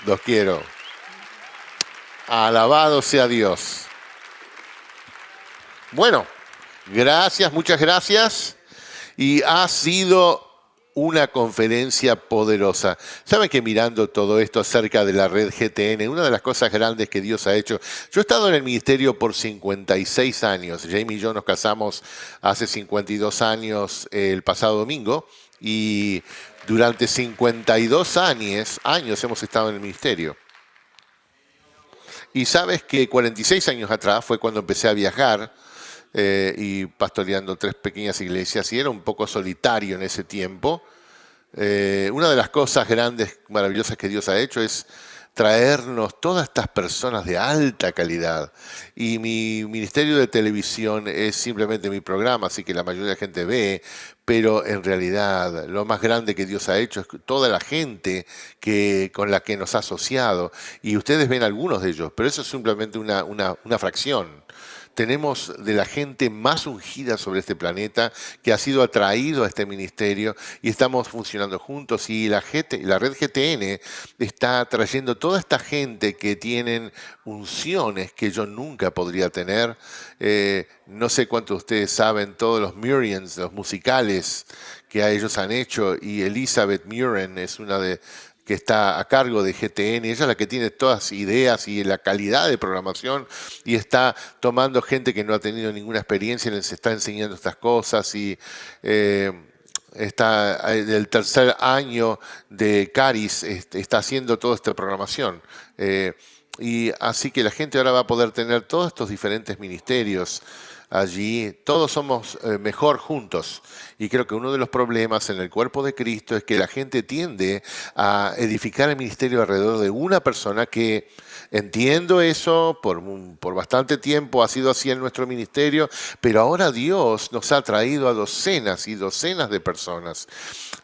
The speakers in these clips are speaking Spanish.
Los quiero. Alabado sea Dios. Bueno, gracias, muchas gracias. Y ha sido una conferencia poderosa. ¿Saben que mirando todo esto acerca de la red GTN, una de las cosas grandes que Dios ha hecho? Yo he estado en el ministerio por 56 años. Jamie y yo nos casamos hace 52 años el pasado domingo y durante 52 años hemos estado en el ministerio. Y sabes que 46 años atrás fue cuando empecé a viajar y pastoreando 3 pequeñas iglesias y era un poco solitario en ese tiempo. Una de las cosas grandes, maravillosas que Dios ha hecho es traernos todas estas personas de alta calidad. Y mi ministerio de televisión es simplemente mi programa, así que la mayoría de la gente ve, pero en realidad lo más grande que Dios ha hecho es toda la gente con la que nos ha asociado. Y ustedes ven algunos de ellos, pero eso es simplemente una fracción. Tenemos de la gente más ungida sobre este planeta que ha sido atraído a este ministerio y estamos funcionando juntos. Y la red GTN está trayendo toda esta gente que tienen unciones que yo nunca podría tener. No sé cuántos de ustedes saben todos los Murians, los musicales que ellos han hecho, y Elizabeth Murian es una que está a cargo de GTN, ella es la que tiene todas las ideas y la calidad de programación y está tomando gente que no ha tenido ninguna experiencia y les está enseñando estas cosas y está en el tercer año de Caris, está haciendo toda esta programación. Y así que la gente ahora va a poder tener todos estos diferentes ministerios allí. Todos somos mejor juntos. Y creo que uno de los problemas en el cuerpo de Cristo es que la gente tiende a edificar el ministerio alrededor de una persona que, entiendo eso, por bastante tiempo ha sido así en nuestro ministerio, pero ahora Dios nos ha traído a docenas y docenas de personas.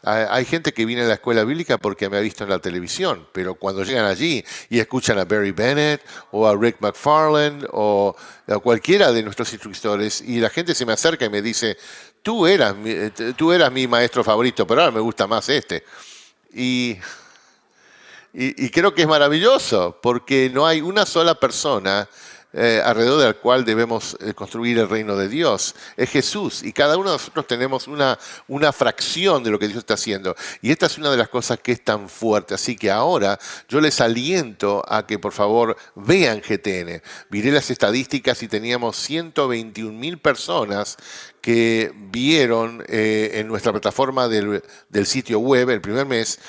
Hay gente que viene a la escuela bíblica porque me ha visto en la televisión, pero cuando llegan allí y escuchan a Barry Bennett o a Rick McFarland o a cualquiera de nuestros instructores y la gente se me acerca y me dice, tú eras mi maestro favorito, pero ahora me gusta más este. Y creo que es maravilloso, porque no hay una sola persona alrededor de la cual debemos construir el reino de Dios. Es Jesús, y cada uno de nosotros tenemos una fracción de lo que Dios está haciendo. Y esta es una de las cosas que es tan fuerte. Así que ahora yo les aliento a que por favor vean GTN. Miré las estadísticas y teníamos 121.000 personas que vieron en nuestra plataforma del sitio web el primer mes,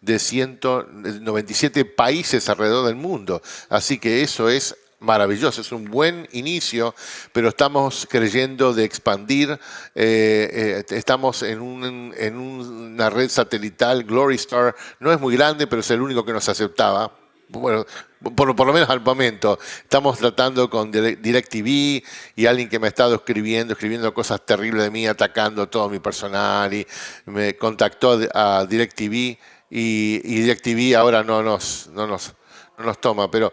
de 197 países alrededor del mundo. Así que eso es maravilloso, es un buen inicio, pero estamos creyendo de expandir. Estamos en una red satelital, Glory Star, no es muy grande, pero es el único que nos aceptaba. Bueno, por lo menos al momento. Estamos tratando con DirecTV y alguien que me ha estado escribiendo cosas terribles de mí, atacando todo mi personal, y me contactó a DirecTV y DirecTV ahora no nos toma, pero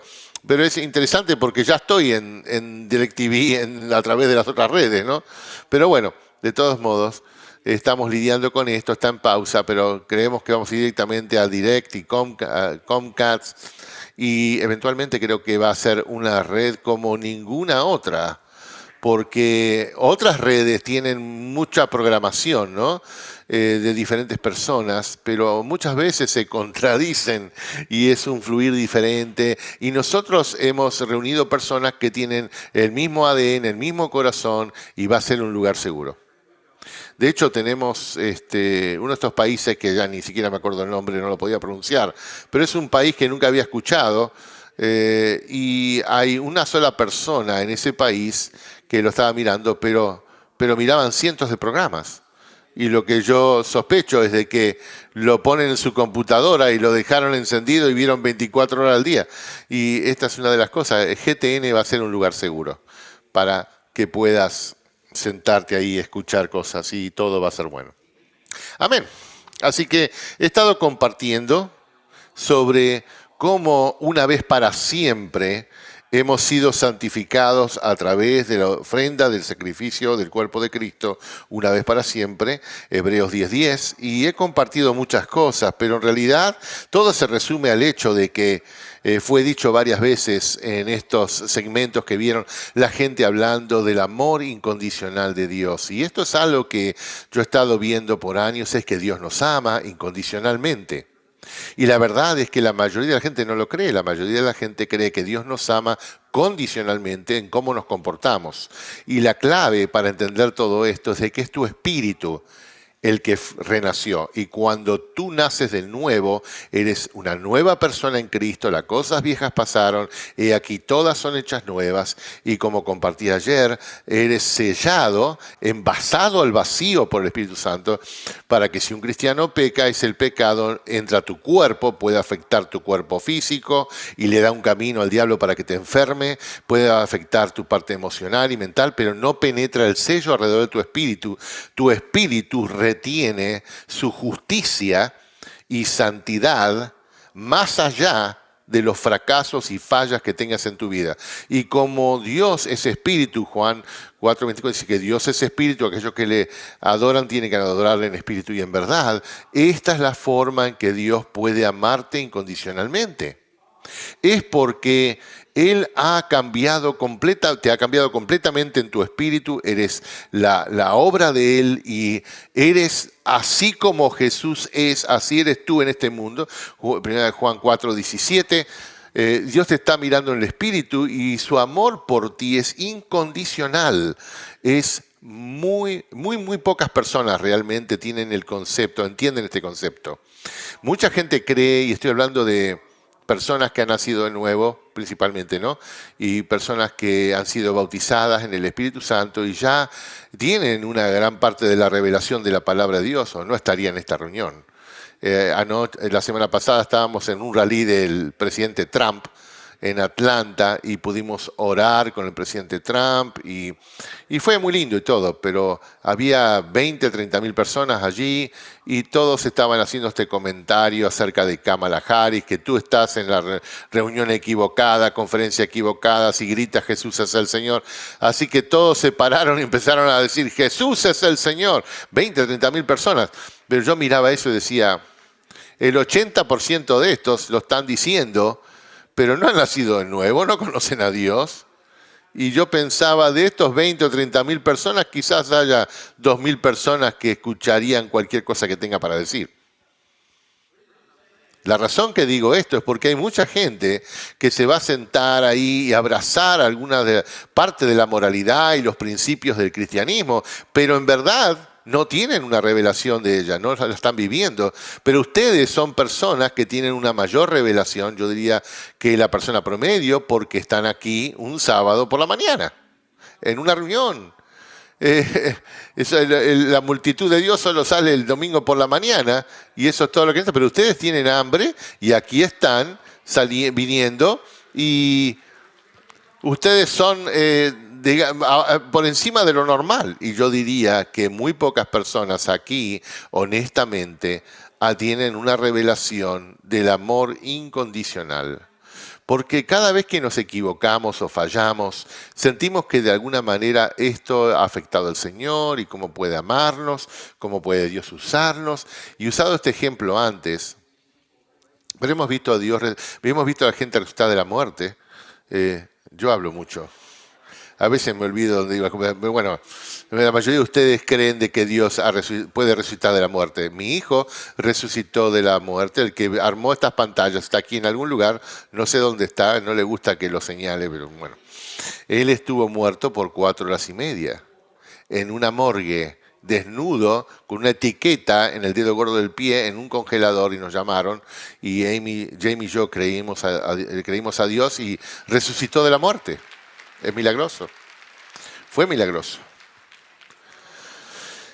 es interesante porque ya estoy en DirecTV a través de las otras redes, ¿no? Pero bueno, de todos modos, estamos lidiando con esto, está en pausa, pero creemos que vamos a ir directamente a Direct y Comcast y eventualmente creo que va a ser una red como ninguna otra, porque otras redes tienen mucha programación, ¿no? De diferentes personas, pero muchas veces se contradicen y es un fluir diferente. Y nosotros hemos reunido personas que tienen el mismo ADN, el mismo corazón, y va a ser un lugar seguro. De hecho, tenemos uno de estos países que ya ni siquiera me acuerdo el nombre, no lo podía pronunciar, pero es un país que nunca había escuchado y hay una sola persona en ese país que lo estaba mirando, pero miraban cientos de programas. Y lo que yo sospecho es de que lo ponen en su computadora y lo dejaron encendido y vieron 24 horas al día. Y esta es una de las cosas. GTN va a ser un lugar seguro para que puedas sentarte ahí y escuchar cosas y todo va a ser bueno. Amén. Así que he estado compartiendo sobre cómo una vez para siempre Hemos sido santificados a través de la ofrenda del sacrificio del cuerpo de Cristo una vez para siempre, Hebreos 10:10, y he compartido muchas cosas, pero en realidad todo se resume al hecho de que fue dicho varias veces en estos segmentos que vieron la gente hablando del amor incondicional de Dios. Y esto es algo que yo he estado viendo por años, es que Dios nos ama incondicionalmente. Y la verdad es que la mayoría de la gente no lo cree. La mayoría de la gente cree que Dios nos ama condicionalmente en cómo nos comportamos. Y la clave para entender todo esto es de que es tu espíritu el que renació. Y cuando tú naces de nuevo, eres una nueva persona en Cristo, las cosas viejas pasaron, y aquí todas son hechas nuevas, y como compartí ayer, eres sellado, envasado al vacío por el Espíritu Santo, para que si un cristiano peca, el pecado entra a tu cuerpo, puede afectar tu cuerpo físico, y le da un camino al diablo para que te enferme, puede afectar tu parte emocional y mental, pero no penetra el sello alrededor de tu espíritu. Tu espíritu retiene su justicia y santidad más allá de los fracasos y fallas que tengas en tu vida. Y como Dios es espíritu, Juan 4:24 dice que Dios es espíritu, aquellos que le adoran tienen que adorarle en espíritu y en verdad. Esta es la forma en que Dios puede amarte incondicionalmente. Es porque Él te ha cambiado completamente en tu espíritu, eres la obra de Él y eres así como Jesús es, así eres tú en este mundo. 1 Juan 4:17, Dios te está mirando en el espíritu y su amor por ti es incondicional. Es muy pocas personas realmente tienen el concepto, entienden este concepto. Mucha gente cree, y estoy hablando de personas que han nacido de nuevo, principalmente, ¿no? Y personas que han sido bautizadas en el Espíritu Santo y ya tienen una gran parte de la revelación de la palabra de Dios, o no estarían en esta reunión. La semana pasada estábamos en un rally del presidente Trump en Atlanta y pudimos orar con el presidente Trump y fue muy lindo y todo, pero había 20, 30 mil personas allí y todos estaban haciendo este comentario acerca de Kamala Harris, que tú estás en la reunión equivocada, conferencia equivocada, si gritas Jesús es el Señor. Así que todos se pararon y empezaron a decir Jesús es el Señor, 20, 30 mil personas. Pero yo miraba eso y decía, el 80% de estos lo están diciendo, pero no han nacido de nuevo, no conocen a Dios. Y yo pensaba, de estos 20 o 30 mil personas, quizás haya 2.000 personas que escucharían cualquier cosa que tenga para decir. La razón que digo esto es porque hay mucha gente que se va a sentar ahí y abrazar alguna parte de la moralidad y los principios del cristianismo, pero en verdad no tienen una revelación de ella, no la están viviendo. Pero ustedes son personas que tienen una mayor revelación, yo diría, que la persona promedio, porque están aquí un sábado por la mañana, en una reunión. La multitud de Dios solo sale el domingo por la mañana y eso es todo lo que necesitan. Pero ustedes tienen hambre y aquí están viniendo y ustedes son por encima de lo normal. Y yo diría que muy pocas personas aquí, honestamente, tienen una revelación del amor incondicional. Porque cada vez que nos equivocamos o fallamos, sentimos que de alguna manera esto ha afectado al Señor y cómo puede amarnos, cómo puede Dios usarnos. Y he usado este ejemplo antes, pero hemos visto a Dios, hemos visto a la gente resucitada de la muerte. Yo hablo mucho. A veces me olvido dónde iba. Bueno, la mayoría de ustedes creen de que Dios puede resucitar de la muerte. Mi hijo resucitó de la muerte. El que armó estas pantallas está aquí en algún lugar. No sé dónde está. No le gusta que lo señale, pero bueno. Él estuvo muerto por 4 horas y media en una morgue, desnudo, con una etiqueta en el dedo gordo del pie, en un congelador, y nos llamaron. Y Jamie y yo creímos a Dios y resucitó de la muerte. Es milagroso. Fue milagroso.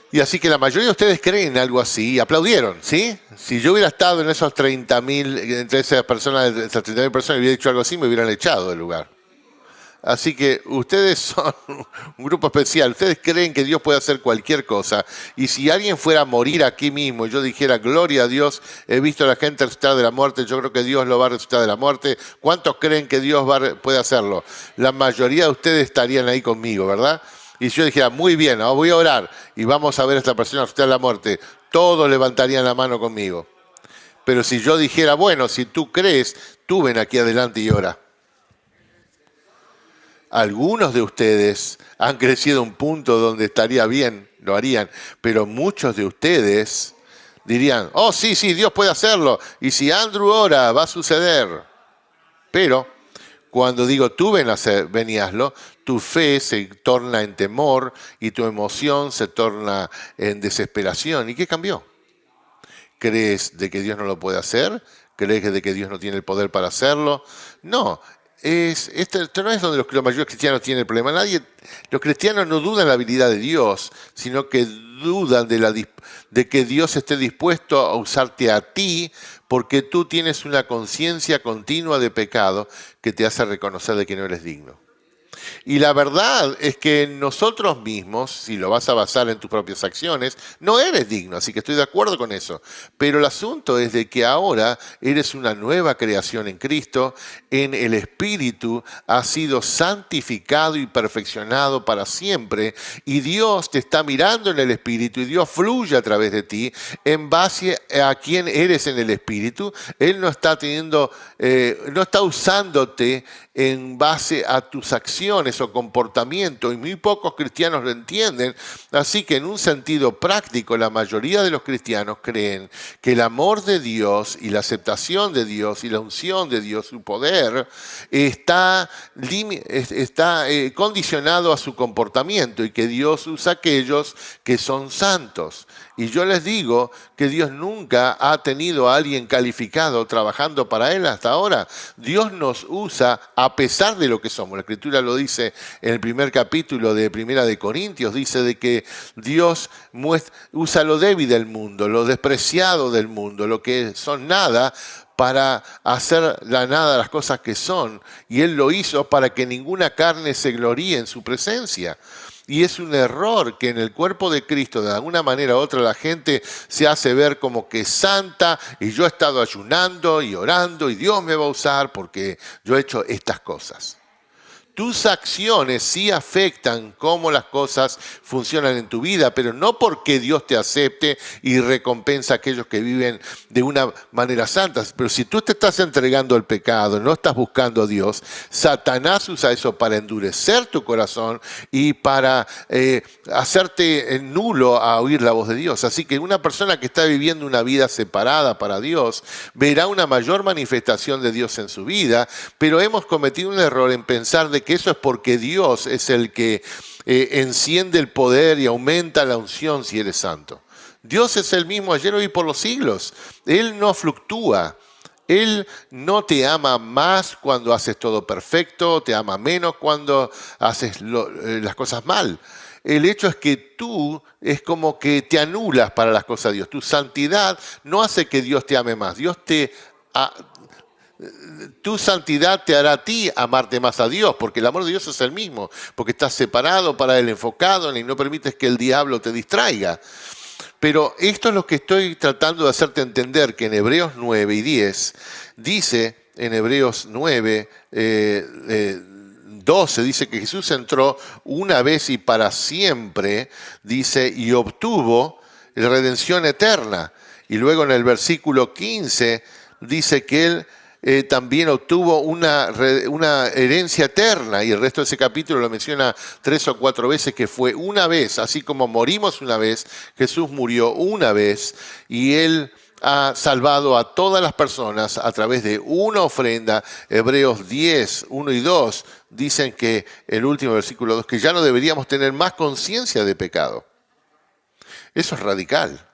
Y así que la mayoría de ustedes creen en algo así y aplaudieron, ¿sí? Si yo hubiera estado en esos 30.000, entre esas 30.000 personas, y hubiera dicho algo así, me hubieran echado del lugar. Así que ustedes son un grupo especial. Ustedes creen que Dios puede hacer cualquier cosa. Y si alguien fuera a morir aquí mismo y yo dijera, gloria a Dios, he visto a la gente resucitar de la muerte, yo creo que Dios lo va a resucitar de la muerte. ¿Cuántos creen que Dios puede hacerlo? La mayoría de ustedes estarían ahí conmigo, ¿verdad? Y si yo dijera, muy bien, voy a orar y vamos a ver a esta persona resucitar de la muerte, todos levantarían la mano conmigo. Pero si yo dijera, bueno, si tú crees, tú ven aquí adelante y ora. Algunos de ustedes han crecido a un punto donde estaría bien, lo harían, pero muchos de ustedes dirían, oh, sí, Dios puede hacerlo, y si Andrew ora, va a suceder. Pero cuando digo tú ven y hazlo, tu fe se torna en temor y tu emoción se torna en desesperación. ¿Y qué cambió? ¿Crees de que Dios no lo puede hacer? ¿Crees de que Dios no tiene el poder para hacerlo? No. Esto no es donde los mayores cristianos tienen el problema. Los cristianos no dudan de la habilidad de Dios, sino que dudan de que Dios esté dispuesto a usarte a ti porque tú tienes una conciencia continua de pecado que te hace reconocer de que no eres digno. Y la verdad es que nosotros mismos, si lo vas a basar en tus propias acciones, no eres digno, así que estoy de acuerdo con eso. Pero el asunto es de que ahora eres una nueva creación en Cristo, en el Espíritu has sido santificado y perfeccionado para siempre, y Dios te está mirando en el Espíritu y Dios fluye a través de ti en base a quién eres en el Espíritu. Él no está no está usándote en base a tus acciones o comportamiento, y muy pocos cristianos lo entienden. Así que en un sentido práctico, la mayoría de los cristianos creen que el amor de Dios y la aceptación de Dios y la unción de Dios, su poder, está condicionado a su comportamiento y que Dios usa a aquellos que son santos. Y yo les digo que Dios nunca ha tenido a alguien calificado trabajando para Él hasta ahora. Dios nos usa a pesar de lo que somos. La Escritura lo dice en el primer capítulo de Primera de Corintios. Dice de que Dios usa lo débil del mundo, lo despreciado del mundo, lo que son nada, para hacer la nada las cosas que son. Y Él lo hizo para que ninguna carne se gloríe en su presencia. Y es un error que en el cuerpo de Cristo, de alguna manera u otra, la gente se hace ver como que es santa y yo he estado ayunando y orando y Dios me va a usar porque yo he hecho estas cosas. Tus acciones sí afectan cómo las cosas funcionan en tu vida, pero no porque Dios te acepte y recompensa a aquellos que viven de una manera santa. Pero si tú te estás entregando al pecado, no estás buscando a Dios, Satanás usa eso para endurecer tu corazón y para hacerte nulo a oír la voz de Dios. Así que una persona que está viviendo una vida separada para Dios verá una mayor manifestación de Dios en su vida, pero hemos cometido un error en pensar de que eso es porque Dios es el que enciende el poder y aumenta la unción si eres santo. Dios es el mismo ayer, hoy y por los siglos. Él no fluctúa. Él no te ama más cuando haces todo perfecto, te ama menos cuando haces las cosas mal. El hecho es que tú es como que te anulas para las cosas de Dios. Tu santidad no hace que Dios te ame más. Tu santidad te hará a ti amarte más a Dios, porque el amor de Dios es el mismo, porque estás separado para Él, enfocado en Él y no permites que el diablo te distraiga. Pero esto es lo que estoy tratando de hacerte entender, que en Hebreos 9 y 10 dice, en Hebreos 9, 12, dice que Jesús entró una vez y para siempre, dice, y obtuvo la redención eterna. Y luego en el versículo 15 dice que Él también obtuvo una herencia eterna, y el resto de ese capítulo lo menciona 3 o 4 veces, que fue una vez, así como morimos una vez, Jesús murió una vez, y Él ha salvado a todas las personas a través de una ofrenda. Hebreos 10, 1 y 2 dicen que el último versículo 2, que ya no deberíamos tener más conciencia de pecado. Eso es radical.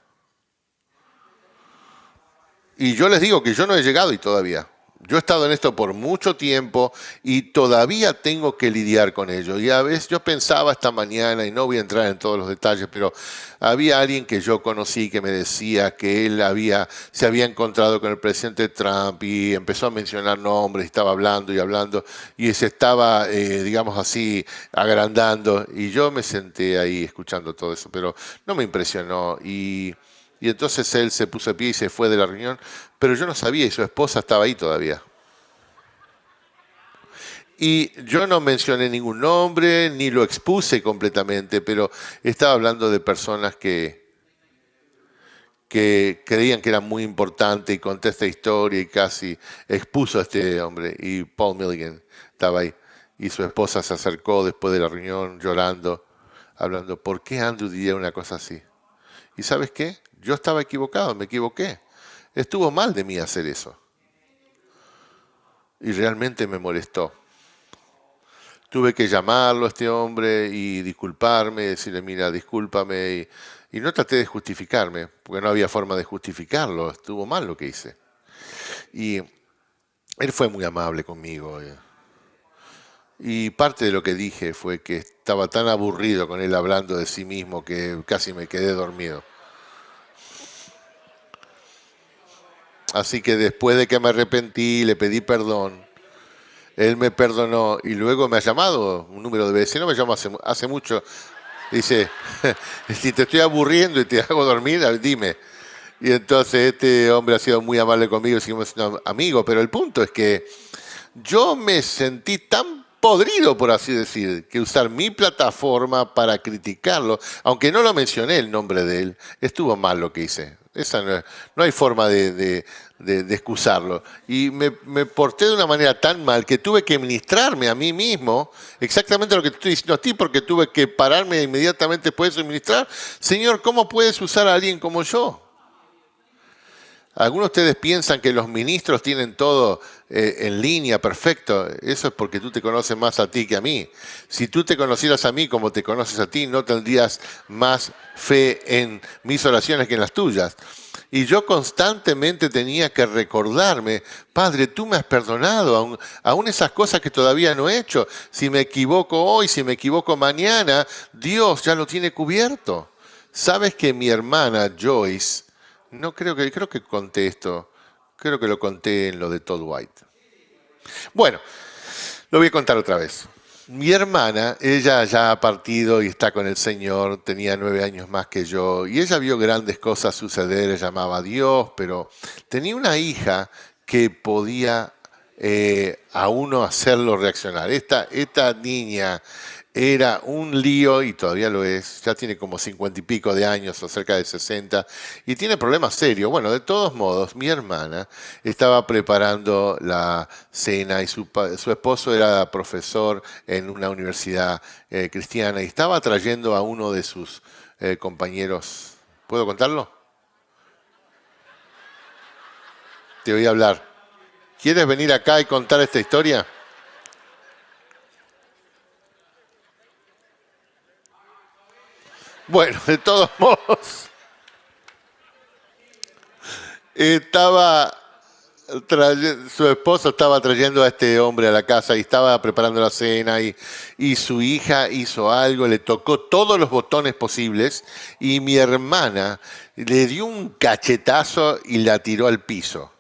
Y yo les digo que yo no he llegado y todavía. Yo he estado en esto por mucho tiempo y todavía tengo que lidiar con ello. Y a veces yo pensaba esta mañana, y no voy a entrar en todos los detalles, pero había alguien que yo conocí que me decía que él se había encontrado con el presidente Trump y empezó a mencionar nombres, estaba hablando y hablando, y se estaba, digamos así, agrandando. Y yo me senté ahí escuchando todo eso, pero no me impresionó. Y entonces él se puso de pie y se fue de la reunión, pero yo no sabía y su esposa estaba ahí todavía. Y yo no mencioné ningún nombre, ni lo expuse completamente, pero estaba hablando de personas que creían que era muy importante y conté esta historia y casi expuso a este hombre. Y Paul Milligan estaba ahí. Y su esposa se acercó después de la reunión llorando, hablando, ¿por qué Andrew diría una cosa así? ¿Y sabes qué? Yo estaba equivocado, me equivoqué. Estuvo mal de mí hacer eso. Y realmente me molestó. Tuve que llamarlo a este hombre y disculparme, decirle, mira, discúlpame. Y no traté de justificarme, porque no había forma de justificarlo. Estuvo mal lo que hice. Y él fue muy amable conmigo. Y parte de lo que dije fue que estaba tan aburrido con él hablando de sí mismo que casi me quedé dormido. Así que después de que me arrepentí, le pedí perdón, él me perdonó y luego me ha llamado un número de veces, no me llamó hace mucho. Dice, si te estoy aburriendo y te hago dormir, dime. Y entonces este hombre ha sido muy amable conmigo y seguimos siendo amigos, pero el punto es que yo me sentí tan podrido, por así decir, que usar mi plataforma para criticarlo, aunque no lo mencioné el nombre de él, estuvo mal lo que hice. No hay forma de excusarlo. Y me porté de una manera tan mal que tuve que ministrarme a mí mismo, exactamente lo que te estoy diciendo a ti, porque tuve que pararme inmediatamente después de ministrar. Señor, ¿cómo puedes usar a alguien como yo? Algunos de ustedes piensan que los ministros tienen todo en línea, perfecto. Eso es porque tú te conoces más a ti que a mí. Si tú te conocieras a mí como te conoces a ti, no tendrías más fe en mis oraciones que en las tuyas. Y yo constantemente tenía que recordarme, Padre, tú me has perdonado, aún esas cosas que todavía no he hecho. Si me equivoco hoy, si me equivoco mañana, Dios ya lo tiene cubierto. ¿Sabes que mi hermana Joyce... No creo que conté esto. Creo que lo conté en lo de Todd White. Bueno, lo voy a contar otra vez. Mi hermana, ella ya ha partido y está con el Señor, tenía 9 años más que yo, y ella vio grandes cosas suceder, ella amaba a Dios, pero tenía una hija que podía a uno hacerlo reaccionar. Esta niña era un lío, y todavía lo es, ya tiene como 50 y pico de años o cerca de 60, y tiene problemas serios. Bueno, de todos modos, mi hermana estaba preparando la cena y su esposo era profesor en una universidad cristiana y estaba trayendo a uno de sus compañeros. ¿Puedo contarlo? Te voy a hablar. ¿Quieres venir acá y contar esta historia? Bueno, de todos modos, estaba su esposo estaba trayendo a este hombre a la casa y estaba preparando la cena y su hija hizo algo, le tocó todos los botones posibles y mi hermana le dio un cachetazo y la tiró al piso.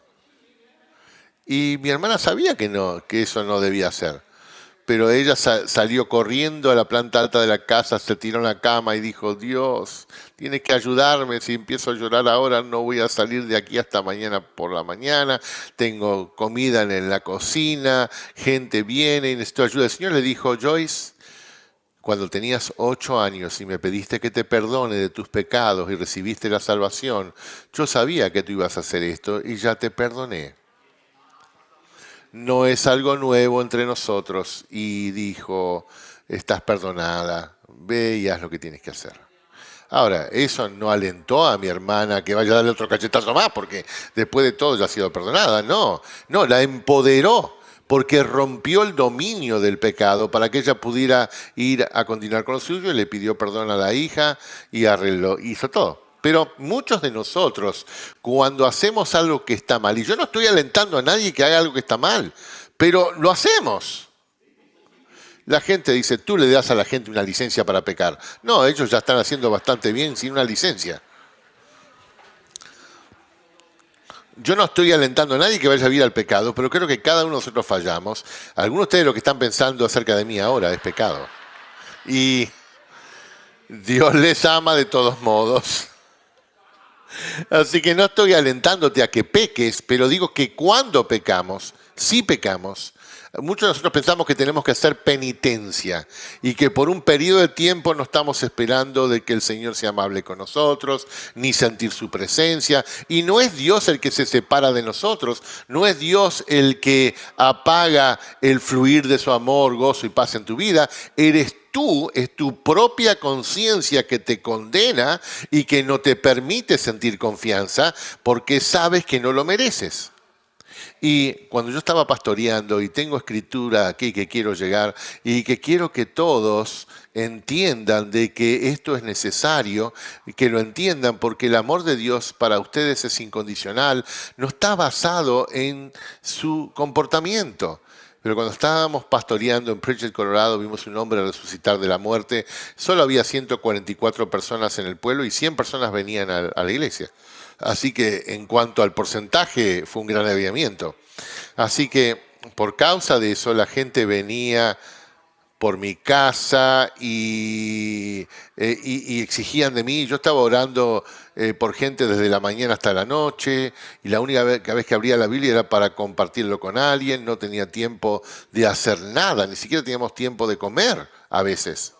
Y mi hermana sabía que no, que eso no debía hacer. Pero ella salió corriendo a la planta alta de la casa, se tiró en la cama y dijo, Dios, tienes que ayudarme, si empiezo a llorar ahora no voy a salir de aquí hasta mañana por la mañana, tengo comida en la cocina, gente viene y necesito ayuda. El Señor le dijo, Joyce, cuando tenías 8 años y me pediste que te perdone de tus pecados y recibiste la salvación, yo sabía que tú ibas a hacer esto y ya te perdoné. No es algo nuevo entre nosotros. Y dijo, estás perdonada, ve y haz lo que tienes que hacer. Ahora, eso no alentó a mi hermana a que vaya a darle otro cachetazo más, porque después de todo ya ha sido perdonada. No, la empoderó, porque rompió el dominio del pecado para que ella pudiera ir a continuar con lo suyo y le pidió perdón a la hija y arregló, hizo todo. Pero muchos de nosotros, cuando hacemos algo que está mal, y yo no estoy alentando a nadie que haga algo que está mal, pero lo hacemos. La gente dice, tú le das a la gente una licencia para pecar. No, ellos ya están haciendo bastante bien sin una licencia. Yo no estoy alentando a nadie que vaya a vivir al pecado, pero creo que cada uno de nosotros fallamos. Algunos de ustedes lo que están pensando acerca de mí ahora es pecado. Y Dios les ama de todos modos. Así que no estoy alentándote a que peques, pero digo que cuando pecamos, sí pecamos. Muchos de nosotros pensamos que tenemos que hacer penitencia y que por un periodo de tiempo no estamos esperando de que el Señor sea amable con nosotros, ni sentir su presencia. Y no es Dios el que se separa de nosotros, no es Dios el que apaga el fluir de su amor, gozo y paz en tu vida. Eres tú, es tu propia conciencia que te condena y que no te permite sentir confianza porque sabes que no lo mereces. Y cuando yo estaba pastoreando y tengo escritura aquí que quiero llegar y que quiero que todos entiendan de que esto es necesario, que lo entiendan porque el amor de Dios para ustedes es incondicional, no está basado en su comportamiento. Pero cuando estábamos pastoreando en Pritchett, Colorado, vimos un hombre resucitar de la muerte. Solo había 144 personas en el pueblo y 100 personas venían a la iglesia. Así que en cuanto al porcentaje fue un gran avivamiento. Así que por causa de eso la gente venía por mi casa y exigían de mí. Yo estaba orando por gente desde la mañana hasta la noche y la única vez que abría la Biblia era para compartirlo con alguien. No tenía tiempo de hacer nada, ni siquiera teníamos tiempo de comer a veces.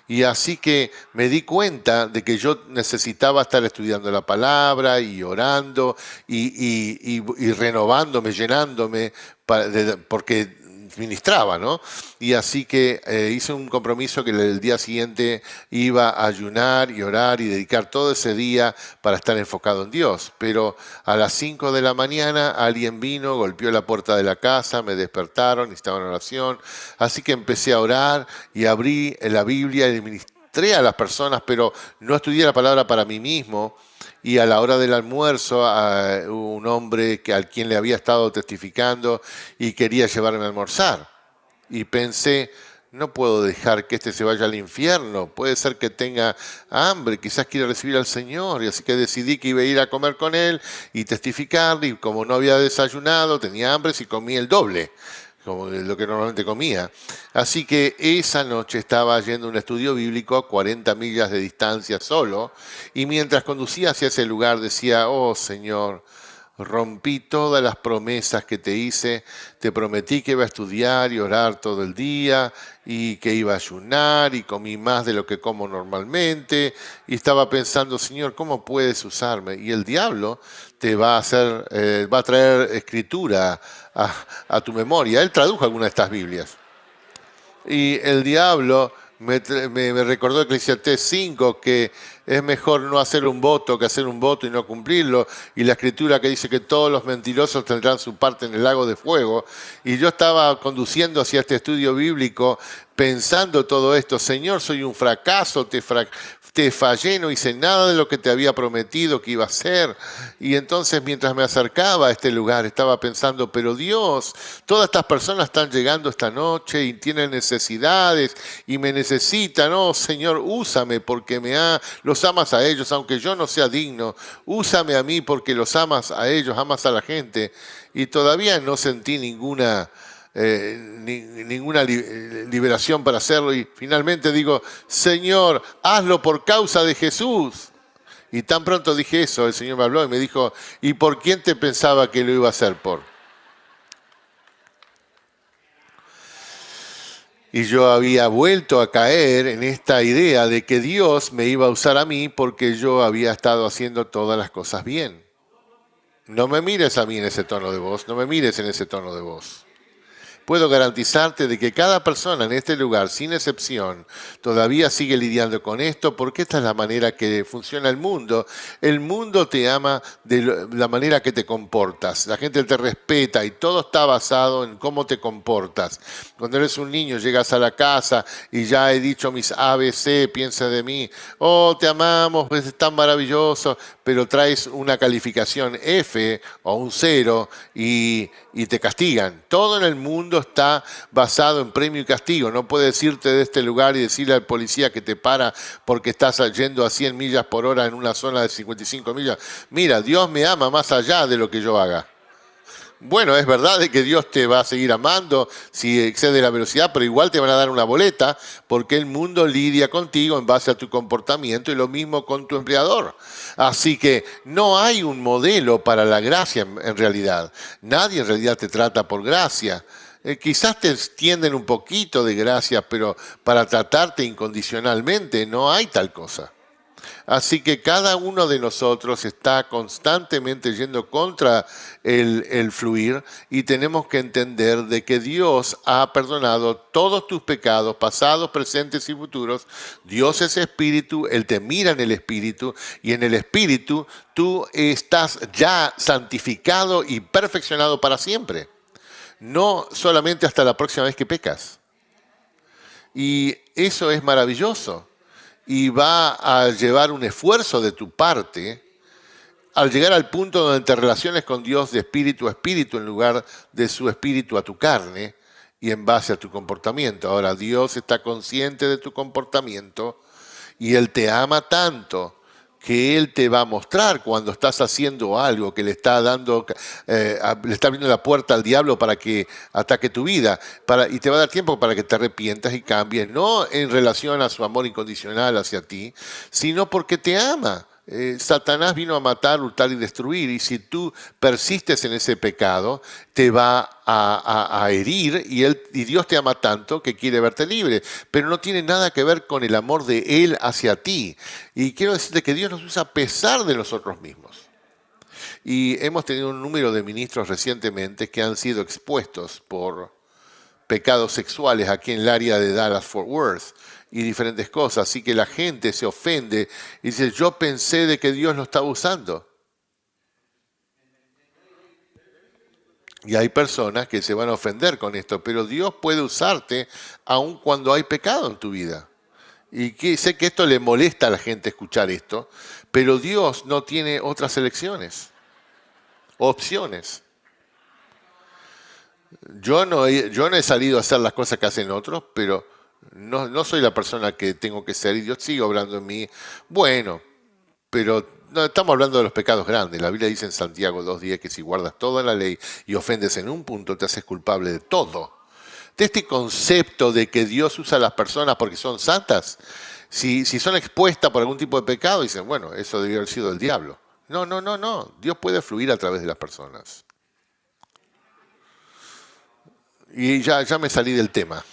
Y así que me di cuenta de que yo necesitaba estar estudiando la palabra y orando y renovándome, llenándome, porque ministraba, ¿no? Y así que hice un compromiso que el día siguiente iba a ayunar y orar y dedicar todo ese día para estar enfocado en Dios. Pero a las 5 de la mañana alguien vino, golpeó la puerta de la casa, me despertaron, necesitaban oración. Así que empecé a orar y abrí la Biblia y ministré a las personas, pero no estudié la palabra para mí mismo. Y a la hora del almuerzo, un hombre al quien le había estado testificando y quería llevarme a almorzar. Y pensé, no puedo dejar que este se vaya al infierno. Puede ser que tenga hambre, quizás quiera recibir al Señor. Y así que decidí que iba a ir a comer con él y testificarle. Y como no había desayunado, tenía hambre, y comí el doble, como lo que normalmente comía. Así que esa noche estaba yendo a un estudio bíblico a 40 millas de distancia solo, y mientras conducía hacia ese lugar decía, oh Señor, rompí todas las promesas que te hice, te prometí que iba a estudiar y orar todo el día, y que iba a ayunar, y comí más de lo que como normalmente, y estaba pensando, Señor, ¿cómo puedes usarme? Y el diablo te va a traer escritura a tu memoria. Él tradujo algunas de estas Biblias. Y el diablo me recordó Eclesiastés 5, que es mejor no hacer un voto que hacer un voto y no cumplirlo. Y la escritura que dice que todos los mentirosos tendrán su parte en el lago de fuego. Y yo estaba conduciendo hacia este estudio bíblico pensando todo esto. Señor, soy un fracaso, te fallé, no hice nada de lo que te había prometido que iba a hacer. Y entonces mientras me acercaba a este lugar estaba pensando, pero Dios, todas estas personas están llegando esta noche y tienen necesidades y me necesitan. Oh Señor, úsame porque los amas a ellos, aunque yo no sea digno. Úsame a mí porque los amas a ellos, amas a la gente. Y todavía no sentí ninguna liberación para hacerlo, y finalmente digo, Señor, hazlo por causa de Jesús. Y tan pronto dije eso, el Señor me habló y me dijo, ¿y por quién te pensaba que lo iba a hacer por? Y yo había vuelto a caer en esta idea de que Dios me iba a usar a mí porque yo había estado haciendo todas las cosas bien. No me mires a mí en ese tono de voz, no me mires en ese tono de voz. puedo garantizarte de que cada persona en este lugar, sin excepción, todavía sigue lidiando con esto, porque esta es la manera que funciona el mundo. El mundo te ama de la manera que te comportas. La gente te respeta y todo está basado en cómo te comportas. Cuando eres un niño, llegas a la casa y ya he dicho mis ABC, piensa de mí, oh, te amamos, es tan maravilloso, pero traes una calificación F o un 0 y te castigan. Todo en el mundo está basado en premio y castigo. No puedes irte de este lugar y decirle al policía que te para porque estás yendo a 100 millas por hora en una zona de 55 millas. Mira, Dios me ama más allá de lo que yo haga. Bueno, es verdad de que Dios te va a seguir amando si excede la velocidad, pero igual te van a dar una boleta porque el mundo lidia contigo en base a tu comportamiento y lo mismo con tu empleador. Así que no hay un modelo para la gracia en realidad. Nadie en realidad te trata por gracia. Quizás te extienden un poquito de gracia, pero para tratarte incondicionalmente no hay tal cosa. Así que cada uno de nosotros está constantemente yendo contra el fluir y tenemos que entender de que Dios ha perdonado todos tus pecados, pasados, presentes y futuros. Dios es espíritu, Él te mira en el espíritu y en el espíritu tú estás ya santificado y perfeccionado para siempre. No solamente hasta la próxima vez que pecas. Y eso es maravilloso. Y va a llevar un esfuerzo de tu parte al llegar al punto donde te relaciones con Dios de espíritu a espíritu en lugar de su espíritu a tu carne y en base a tu comportamiento. Ahora, Dios está consciente de tu comportamiento y Él te ama tanto que Él te va a mostrar cuando estás haciendo algo que le está dando, le está abriendo la puerta al diablo para que ataque tu vida, y te va a dar tiempo para que te arrepientas y cambies, no en relación a su amor incondicional hacia ti, sino porque te ama. Satanás vino a matar, hurtar y destruir, y si tú persistes en ese pecado, te va a herir, y Dios te ama tanto que quiere verte libre, pero no tiene nada que ver con el amor de Él hacia ti. Y quiero decirte que Dios nos usa a pesar de nosotros mismos. Y hemos tenido un número de ministros recientemente que han sido expuestos por pecados sexuales aquí en el área de Dallas-Fort Worth y diferentes cosas. Así que la gente se ofende y dice, yo pensé de que Dios lo estaba usando. Y hay personas que se van a ofender con esto, pero Dios puede usarte aun cuando hay pecado en tu vida. Y sé que esto le molesta a la gente escuchar esto, pero Dios no tiene otras elecciones, opciones. Yo no he salido a hacer las cosas que hacen otros, pero no soy la persona que tengo que ser y Dios sigue obrando en mí. Bueno, pero no, estamos hablando de los pecados grandes. La Biblia dice en Santiago 2:10 que si guardas toda la ley y ofendes en un punto, te haces culpable de todo. De este concepto de que Dios usa a las personas porque son santas, si son expuestas por algún tipo de pecado, dicen, bueno, eso debió haber sido el diablo. No. Dios puede fluir a través de las personas. Y ya me salí del tema.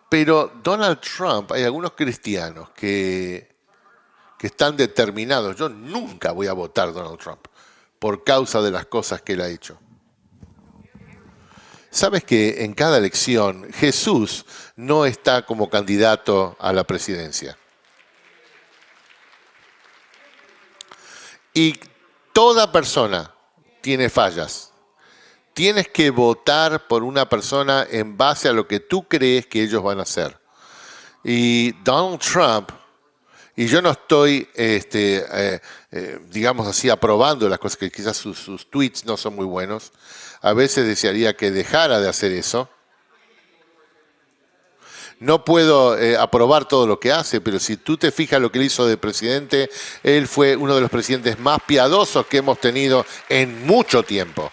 Pero Donald Trump, hay algunos cristianos que están determinados. Yo nunca voy a votar Donald Trump por causa de las cosas que él ha hecho. ¿Sabes que en cada elección Jesús no está como candidato a la presidencia? Y toda persona tiene fallas. Tienes que votar por una persona en base a lo que tú crees que ellos van a hacer. Y Donald Trump, y yo no estoy, digamos así, aprobando las cosas, que quizás sus tweets no son muy buenos. A veces desearía que dejara de hacer eso. No puedo aprobar todo lo que hace, pero si tú te fijas lo que él hizo de presidente, él fue uno de los presidentes más piadosos que hemos tenido en mucho tiempo.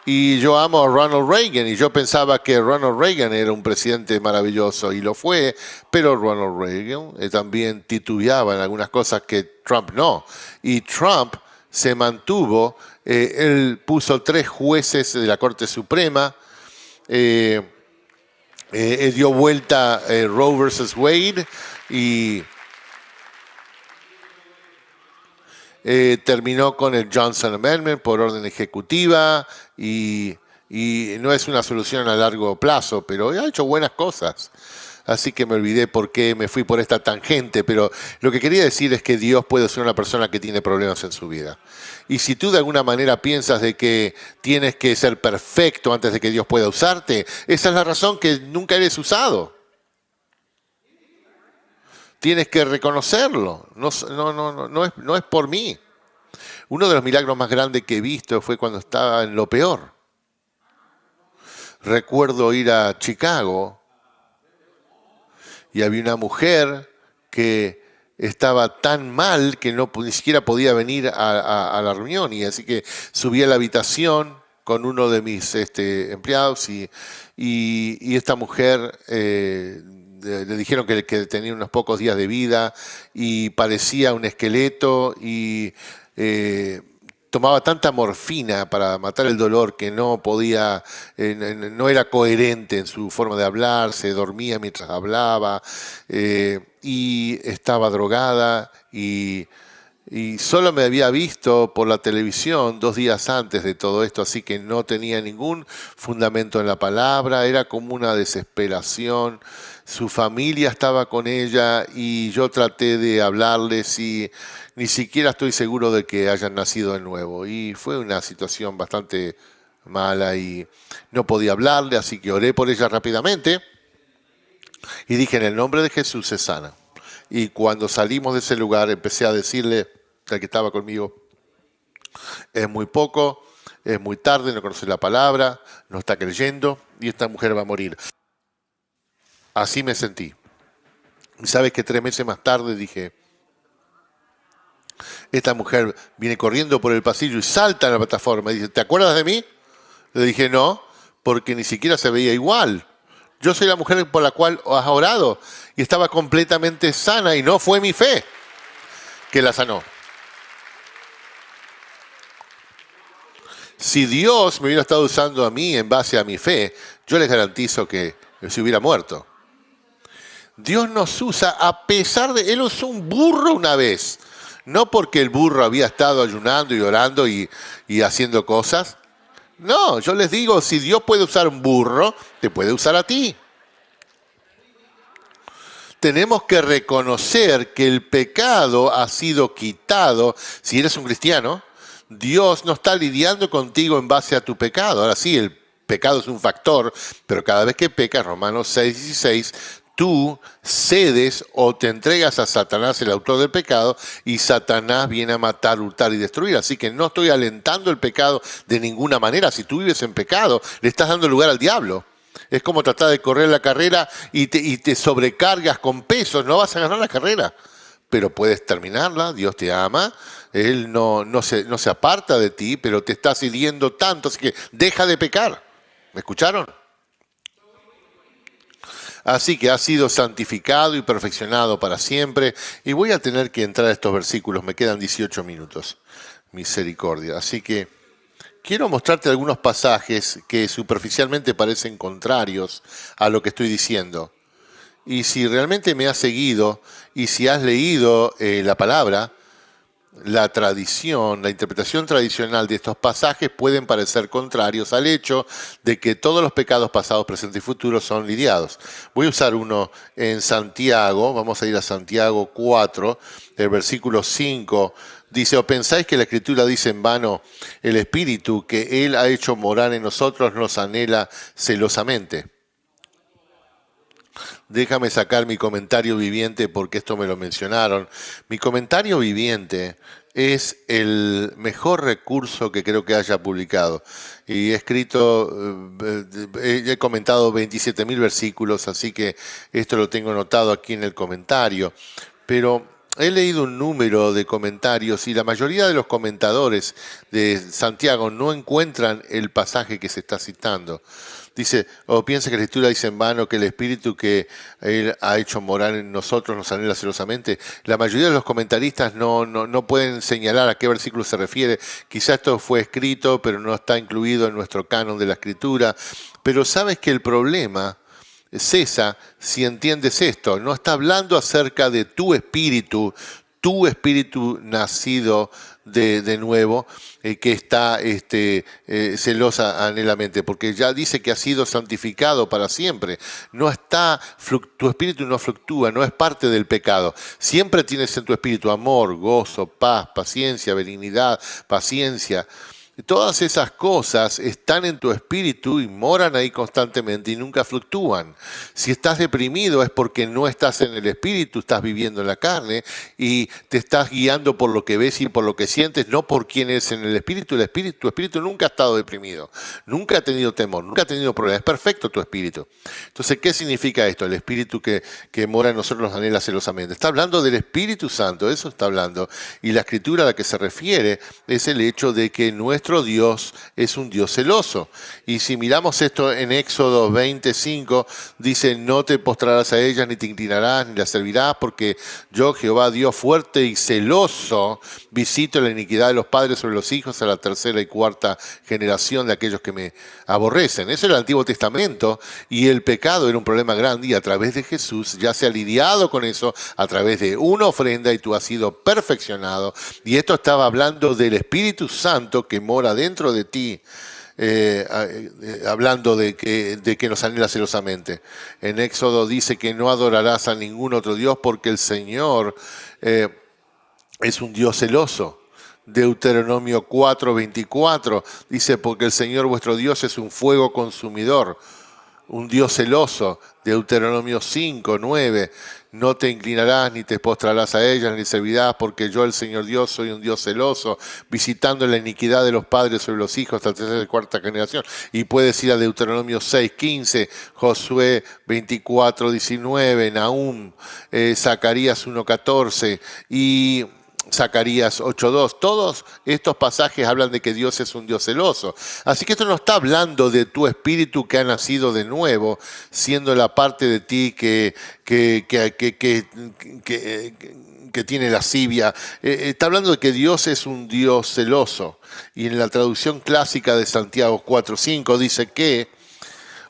Y yo amo a Ronald Reagan y yo pensaba que Ronald Reagan era un presidente maravilloso y lo fue, pero Ronald Reagan también titubeaba en algunas cosas que Trump no. Y Trump se mantuvo, él puso 3 jueces de la Corte Suprema, dio vuelta Roe versus Wade y terminó con el Johnson Amendment por orden ejecutiva y no es una solución a largo plazo, pero ha hecho buenas cosas. Así que me olvidé por qué me fui por esta tangente, pero lo que quería decir es que Dios puede ser una persona que tiene problemas en su vida. Y si tú de alguna manera piensas de que tienes que ser perfecto antes de que Dios pueda usarte, esa es la razón que nunca eres usado. Tienes que reconocerlo. No es por mí. Uno de los milagros más grandes que he visto fue cuando estaba en lo peor. Recuerdo ir a Chicago y había una mujer que estaba tan mal que ni siquiera podía venir a la reunión. Y así que subí a la habitación con uno de mis empleados y esta mujer le dijeron que tenía unos pocos días de vida y parecía un esqueleto y tomaba tanta morfina para matar el dolor que no podía, no era coherente en su forma de hablar, se dormía mientras hablaba y estaba drogada y solo me había visto por la televisión 2 días antes de todo esto, así que no tenía ningún fundamento en la palabra, era como una desesperación. Su familia estaba con ella y yo traté de hablarles y ni siquiera estoy seguro de que hayan nacido de nuevo. Y fue una situación bastante mala y no podía hablarle, así que oré por ella rápidamente y dije, en el nombre de Jesús se sana. Y cuando salimos de ese lugar empecé a decirle al que estaba conmigo, es muy poco, es muy tarde, no conoce la palabra, no está creyendo y esta mujer va a morir. Así me sentí. Y sabes que 3 meses más tarde dije, esta mujer viene corriendo por el pasillo y salta en la plataforma y dice, ¿te acuerdas de mí? Le dije, no, porque ni siquiera se veía igual. Yo soy la mujer por la cual has orado y estaba completamente sana y no fue mi fe que la sanó. Si Dios me hubiera estado usando a mí en base a mi fe, yo les garantizo que se hubiera muerto. Dios nos usa a pesar de... Él usó un burro una vez. No porque el burro había estado ayunando y orando y haciendo cosas. No, yo les digo, si Dios puede usar un burro, te puede usar a ti. Tenemos que reconocer que el pecado ha sido quitado. Si eres un cristiano, Dios no está lidiando contigo en base a tu pecado. Ahora sí, el pecado es un factor, pero cada vez que pecas, Romanos 6:16, tú cedes o te entregas a Satanás, el autor del pecado, y Satanás viene a matar, hurtar y destruir. Así que no estoy alentando el pecado de ninguna manera. Si tú vives en pecado, le estás dando lugar al diablo. Es como tratar de correr la carrera y te sobrecargas con pesos. No vas a ganar la carrera, pero puedes terminarla. Dios te ama. Él no se aparta de ti, pero te está siguiendo tanto. Así que deja de pecar. ¿Me escucharon? Así que ha sido santificado y perfeccionado para siempre. Y voy a tener que entrar a estos versículos. Me quedan 18 minutos. Misericordia. Así que quiero mostrarte algunos pasajes que superficialmente parecen contrarios a lo que estoy diciendo. Y si realmente me has seguido y si has leído la palabra, la tradición, la interpretación tradicional de estos pasajes pueden parecer contrarios al hecho de que todos los pecados pasados, presentes y futuros son lidiados. Voy a usar uno en Santiago, vamos a ir a Santiago 4, el versículo 5, dice, ¿o pensáis que la Escritura dice en vano, el Espíritu que Él ha hecho morar en nosotros nos anhela celosamente? Déjame sacar mi comentario viviente porque esto me lo mencionaron. Mi comentario viviente es el mejor recurso que creo que haya publicado. Y he comentado 27.000 versículos, así que esto lo tengo anotado aquí en el comentario. Pero he leído un número de comentarios y la mayoría de los comentadores de Santiago no encuentran el pasaje que se está citando. Dice, o piensa que la Escritura dice en vano que el Espíritu que Él ha hecho morar en nosotros nos anhela celosamente. La mayoría de los comentaristas no pueden señalar a qué versículo se refiere. Quizá esto fue escrito, pero no está incluido en nuestro canon de la Escritura. Pero sabes que el problema cesa si entiendes esto. No está hablando acerca de tu espíritu, tu espíritu nacido de nuevo, que está celosa anhelamente, porque ya dice que ha sido santificado para siempre. No está, tu espíritu no fluctúa, no es parte del pecado. Siempre tienes en tu espíritu amor, gozo, paz, paciencia, benignidad, paciencia. Todas esas cosas están en tu espíritu y moran ahí constantemente y nunca fluctúan. Si estás deprimido es porque no estás en el espíritu, estás viviendo en la carne y te estás guiando por lo que ves y por lo que sientes, no por quién eres en el espíritu. Tu espíritu nunca ha estado deprimido, nunca ha tenido temor, nunca ha tenido problemas. Es perfecto tu espíritu. Entonces, ¿qué significa esto? El espíritu que mora en nosotros nos anhela celosamente. Está hablando del Espíritu Santo, eso está hablando. Y la escritura a la que se refiere es el hecho de que nuestro Dios es un Dios celoso. Y si miramos esto en Éxodo 25, dice, no te postrarás a ellas, ni te inclinarás, ni las servirás, porque yo, Jehová, Dios fuerte y celoso, visito la iniquidad de los padres sobre los hijos a la tercera y cuarta generación de aquellos que me aborrecen. Eso era el Antiguo Testamento, y el pecado era un problema grande, y a través de Jesús ya se ha lidiado con eso a través de una ofrenda, y tú has sido perfeccionado. Y esto estaba hablando del Espíritu Santo que mora dentro de ti, hablando de que nos anhela celosamente. En Éxodo dice que no adorarás a ningún otro Dios porque el Señor es un Dios celoso. Deuteronomio 4:24 dice, porque el Señor vuestro Dios es un fuego consumidor, un Dios celoso. Deuteronomio 5:9, no te inclinarás ni te postrarás a ellas ni servirás, porque yo, el Señor Dios, soy un Dios celoso, visitando la iniquidad de los padres sobre los hijos hasta la tercera y cuarta generación. Y puedes ir a Deuteronomio 6:15, Josué 24:19, Nahum, Zacarías 1:14 y Zacarías 8:2. Todos estos pasajes hablan de que Dios es un Dios celoso. Así que esto no está hablando de tu espíritu que ha nacido de nuevo, siendo la parte de ti que tiene lascivia. Está hablando de que Dios es un Dios celoso. Y en la traducción clásica de Santiago 4:5 dice que,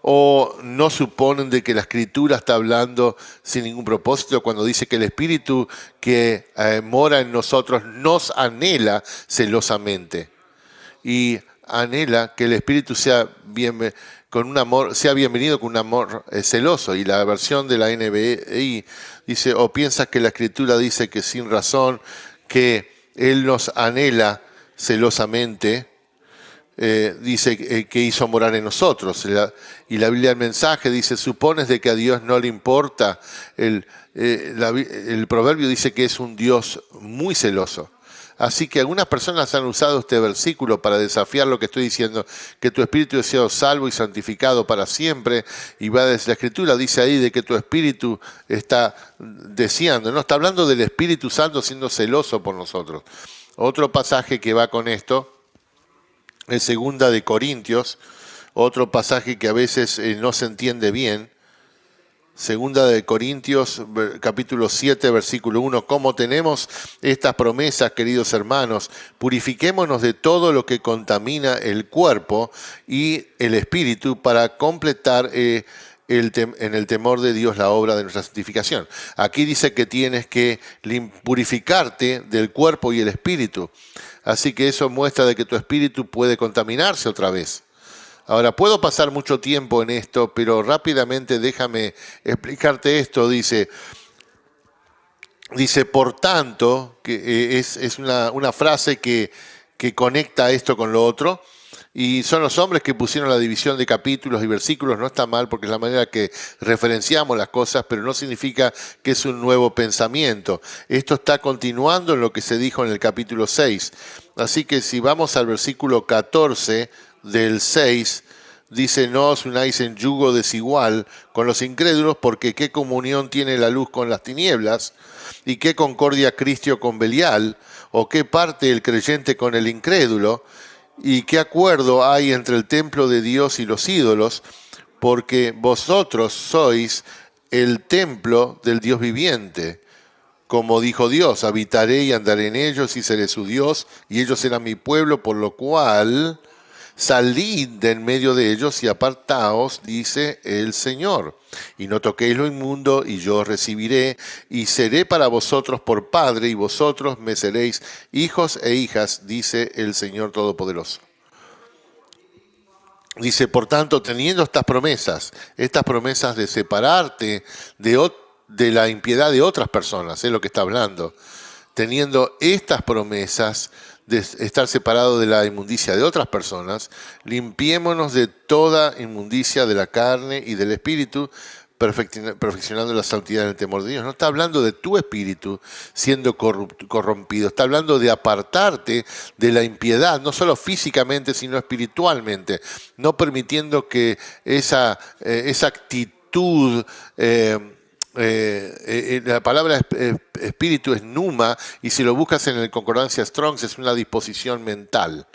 o no suponen de que la Escritura está hablando sin ningún propósito cuando dice que el Espíritu que mora en nosotros nos anhela celosamente. Y anhela que el Espíritu sea bienvenido con un amor celoso. Y la versión de la NBI dice, o piensas que la Escritura dice que sin razón, que Él nos anhela celosamente, dice que hizo morar en nosotros. Y la Biblia del Mensaje dice, supones de que a Dios no le importa. El proverbio dice que es un Dios muy celoso. Así que algunas personas han usado este versículo para desafiar lo que estoy diciendo, que tu espíritu ha sido salvo y santificado para siempre. Y va desde la Escritura, dice ahí de que tu espíritu está deseando. No, está hablando del Espíritu Santo siendo celoso por nosotros. Otro pasaje que va con esto es Segunda de Corintios, otro pasaje que a veces no se entiende bien. Segunda de Corintios, capítulo 7, versículo 1. Como tenemos estas promesas, queridos hermanos, purifiquémonos de todo lo que contamina el cuerpo y el espíritu para completar en el temor de Dios la obra de nuestra santificación. Aquí dice que tienes que purificarte del cuerpo y el espíritu. Así que eso muestra de que tu espíritu puede contaminarse otra vez. Ahora, puedo pasar mucho tiempo en esto, pero rápidamente déjame explicarte esto. Dice por tanto, que es una frase que conecta esto con lo otro. Y son los hombres que pusieron la división de capítulos y versículos. No está mal porque es la manera que referenciamos las cosas, pero no significa que es un nuevo pensamiento. Esto está continuando en lo que se dijo en el capítulo 6. Así que si vamos al versículo 14 del 6, dice, no os unáis en yugo desigual con los incrédulos, porque qué comunión tiene la luz con las tinieblas, y qué concordia Cristo con Belial, o qué parte el creyente con el incrédulo, y qué acuerdo hay entre el templo de Dios y los ídolos, porque vosotros sois el templo del Dios viviente. Como dijo Dios, habitaré y andaré en ellos y seré su Dios, y ellos serán mi pueblo, por lo cual salid de en medio de ellos y apartaos, dice el Señor. Y no toquéis lo inmundo, y yo os recibiré, y seré para vosotros por Padre, y vosotros me seréis hijos e hijas, dice el Señor Todopoderoso. Dice, por tanto, teniendo estas promesas de separarte de la impiedad de otras personas, es lo que está hablando, teniendo estas promesas de estar separado de la inmundicia de otras personas, limpiémonos de toda inmundicia de la carne y del espíritu, perfeccionando la santidad en el temor de Dios. No está hablando de tu espíritu siendo corrompido, está hablando de apartarte de la impiedad, no solo físicamente, sino espiritualmente, no permitiendo que esa actitud... la palabra espíritu es pneuma, y si lo buscas en el Concordancia Strong's es una disposición mental.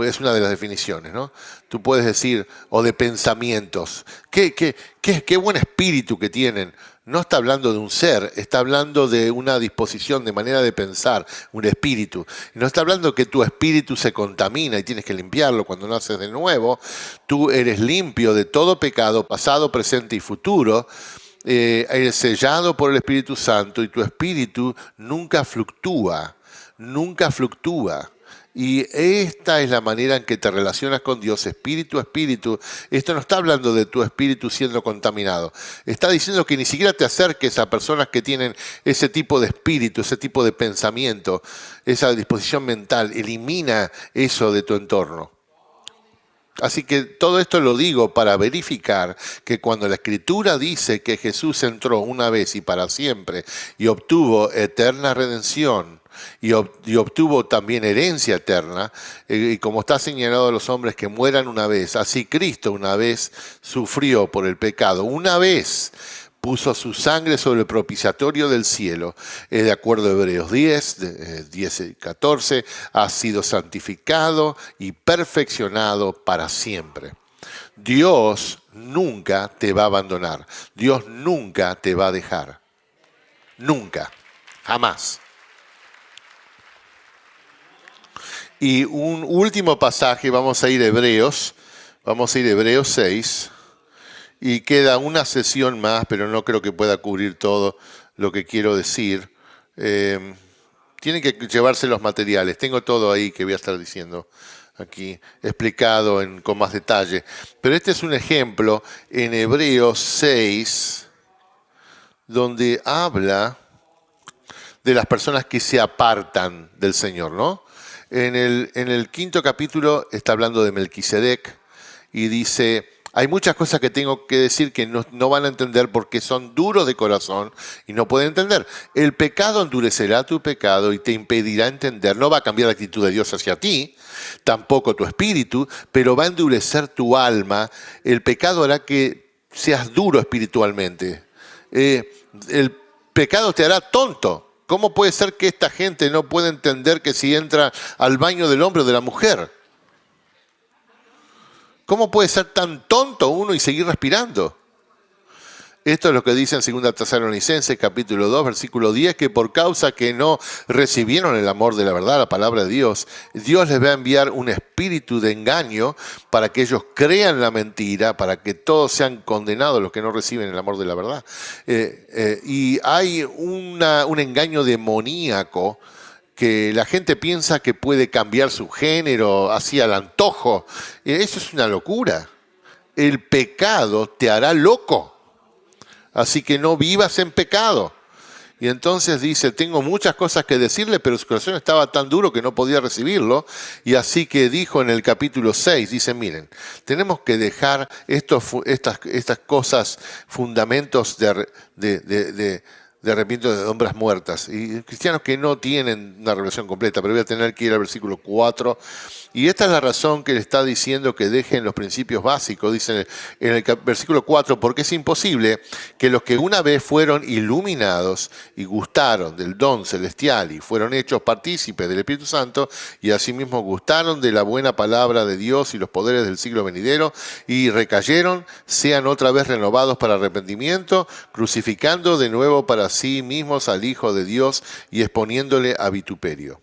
Es una de las definiciones, ¿no? Tú puedes decir, o de pensamientos. Qué buen espíritu que tienen. No está hablando de un ser, está hablando de una disposición, de manera de pensar, un espíritu. Y no está hablando que tu espíritu se contamina y tienes que limpiarlo cuando naces de nuevo. Tú eres limpio de todo pecado, pasado, presente y futuro. Eres sellado por el Espíritu Santo y tu espíritu nunca fluctúa, nunca fluctúa. Y esta es la manera en que te relacionas con Dios, espíritu a espíritu. Esto no está hablando de tu espíritu siendo contaminado. Está diciendo que ni siquiera te acerques a personas que tienen ese tipo de espíritu, ese tipo de pensamiento, esa disposición mental. Elimina eso de tu entorno. Así que todo esto lo digo para verificar que cuando la Escritura dice que Jesús entró una vez y para siempre y obtuvo eterna redención, y obtuvo también herencia eterna, y como está señalado a los hombres que mueran una vez, así Cristo una vez sufrió por el pecado, una vez puso su sangre sobre el propiciatorio del cielo, de acuerdo a Hebreos 10 y 14, ha sido santificado y perfeccionado para siempre. Dios nunca te va a abandonar, Dios nunca te va a dejar, nunca, jamás. Y un último pasaje, vamos a ir a Hebreos 6, y queda una sesión más, pero no creo que pueda cubrir todo lo que quiero decir. Tienen que llevarse los materiales, tengo todo ahí que voy a estar diciendo aquí, explicado con más detalle. Pero este es un ejemplo en Hebreos 6, donde habla de las personas que se apartan del Señor, ¿no? En el 5º capítulo está hablando de Melquisedec y dice, hay muchas cosas que tengo que decir que no van a entender porque son duros de corazón y no pueden entender. El pecado endurecerá tu pecado y te impedirá entender. No va a cambiar la actitud de Dios hacia ti, tampoco tu espíritu, pero va a endurecer tu alma. El pecado hará que seas duro espiritualmente. El pecado te hará tonto. ¿Cómo puede ser que esta gente no pueda entender que si entra al baño del hombre o de la mujer? ¿Cómo puede ser tan tonto uno y seguir respirando? Esto es lo que dice en 2 Tesalonicenses, capítulo 2, versículo 10, que por causa que no recibieron el amor de la verdad, la palabra de Dios, Dios les va a enviar un espíritu de engaño para que ellos crean la mentira, para que todos sean condenados los que no reciben el amor de la verdad. Y hay un engaño demoníaco que la gente piensa que puede cambiar su género así al antojo. Eso es una locura. El pecado te hará loco. Así que no vivas en pecado. Y entonces dice, tengo muchas cosas que decirle, pero su corazón estaba tan duro que no podía recibirlo. Y así que dijo en el capítulo 6, dice, miren, tenemos que dejar estas cosas, fundamentos de arrepentimiento de hombres muertas. Y cristianos que no tienen una revelación completa, pero voy a tener que ir al versículo 4. Y esta es la razón que le está diciendo que dejen los principios básicos, dice en el versículo 4, porque es imposible que los que una vez fueron iluminados y gustaron del don celestial y fueron hechos partícipes del Espíritu Santo y asimismo gustaron de la buena palabra de Dios y los poderes del siglo venidero y recayeron, sean otra vez renovados para arrepentimiento, crucificando de nuevo para sí mismos al Hijo de Dios y exponiéndole a vituperio.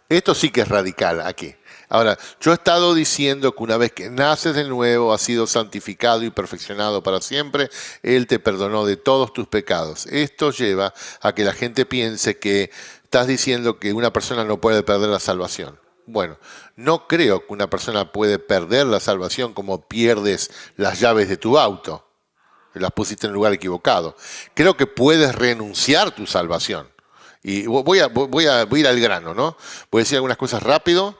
Esto sí que es radical aquí. Ahora, yo he estado diciendo que una vez que naces de nuevo, has sido santificado y perfeccionado para siempre, Él te perdonó de todos tus pecados. Esto lleva a que la gente piense que estás diciendo que una persona no puede perder la salvación. Bueno, no creo que una persona puede perder la salvación como pierdes las llaves de tu auto. Las pusiste en el lugar equivocado. Creo que puedes renunciar tu salvación. Y voy a ir al grano, ¿no? Voy a decir algunas cosas rápido.